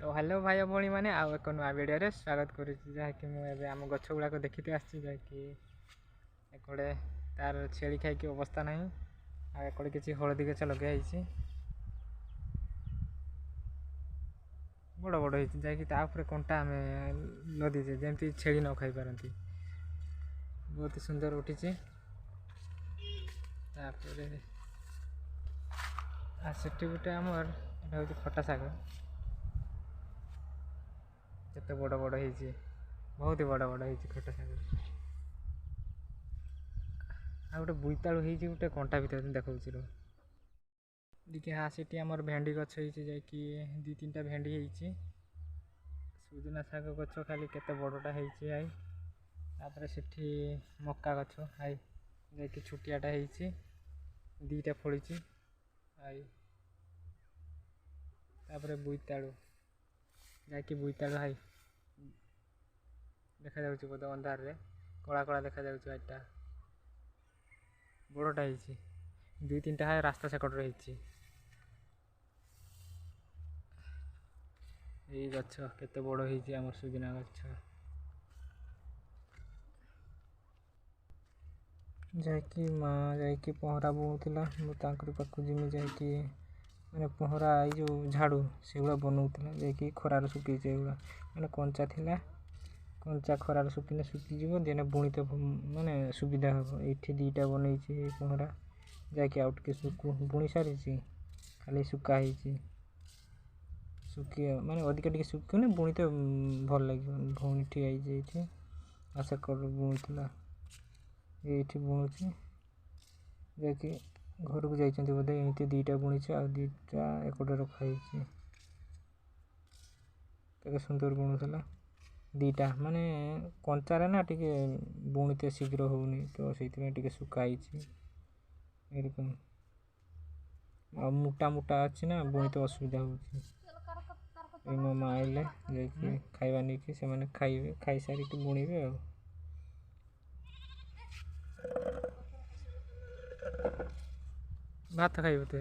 तो हेलो भाई भाई मैंने आउ एक नुआ वीडियो स्वागत करुच्ची जहाँकि मुझे आम गछ गुड़ाक देखते आसी जहाँकि एकड़े तार छेड़ी खाई अवस्था ना आकड़े किसी हलदी गछ लगे बड़ बड़ होती जहाँकि कंटा आम लदीचे जमी छेड़ी न खाई पारती बहुत ही सुंदर उठी से गोटे आमर हूँ खटा शाग केते बड़ बड़ होती बहुत ही बड़ बड़ होती खटा शाग आ गोटे बोईतालु होती गोटे कंटा भर देखा देखिए हाँ सीटी आमर भेंडी गछ होती दी तीन टा भेंडी होती सुजना शाग गछ खाली केते बड़टा होती आई तापर सेठी मक्का गछ आई जाकि छुटियाटा होती दीटा फड़ी आई तापर बोईतालु जहाँकि बोईतालु हाई देखा जाऊँ बोध अंधार रे कला कला देखा जाटा बड़टा होती दुई तीन टा रास्ता सेकट रही ये गछ केते बड़ होती आम सुजना गछ जहाँकि माँ जाकि पहरा बुणुला मुझे पाक जिमी जहाँकि मैंने पहरा ये जो झाड़ू से गुड़ा बनाऊला जैकि खरार सुखी एगुड़ा मैंने कंचा थिला कंचा खरार सुखिने सुखीज देने बुणीते माने सुविधा हम ये दीटा बनई पहरा जहाँकि आउ टे बुणी सारी खाली सुखाही सुखी माने अधिक टे सुखने बुणीते भल लगे भौणी ठिया आशा कर बुणुला ये बुणुची जैकि घर को जाइए बोधे एमती दीटा बुणी आ दीटा एकटे रखाई सुंदर बुणुला दीटा माने कंचारे ना टे बुणीते शीघ्र होनी तो से सुखाई एरकम आ मोटा मोटा अच्छी ना बुणीते असुविधा हो मो माँ आइले जाकि खाइबा नहीं से मैंने खाइबे खाई सारी बुणीबे आ भात खाइब तो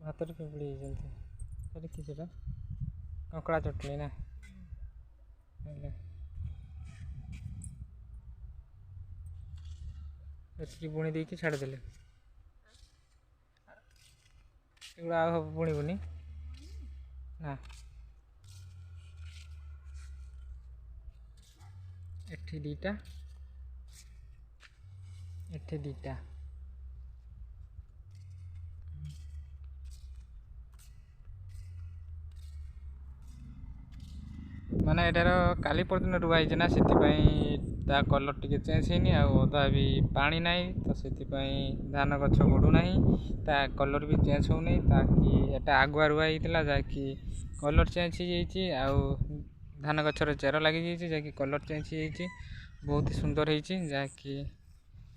भात पिंपड़ी होती किसी कंकड़ा चटनी ना बुणी दे कि छाड़दे एगुड़ा बुणी बुनी ना एठी दीटा एठी दीटा माने एटार काली परदिन रुआई ना से कलर टी चेंज होनी आधा भी पानी ना तो से धान गछ बढ़ुना ता कलर भी चेंज होनी ताकि एटा आगुआ रुआई जहाँकि कलर चेंज हो धान गचर चेर लगी जहाँकि कलर चेंज हो बहुत ही सुंदर होती जहाँकि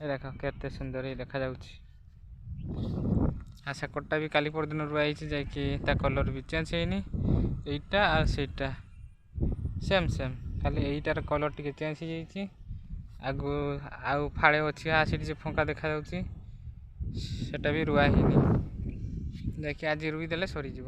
देख केते सुंदर ही देखा आशा कटा भी काली परदिन रुआई जहाँकि कलर भी चेंज होनी एटा आटा सेम सेम खाली यहीटार कलर टी चेंज हो आगु आउ फाड़े अच्छी आसी फंका देखा सेटा भी रुआ ही जहाँकि आज रुईदे सरीज।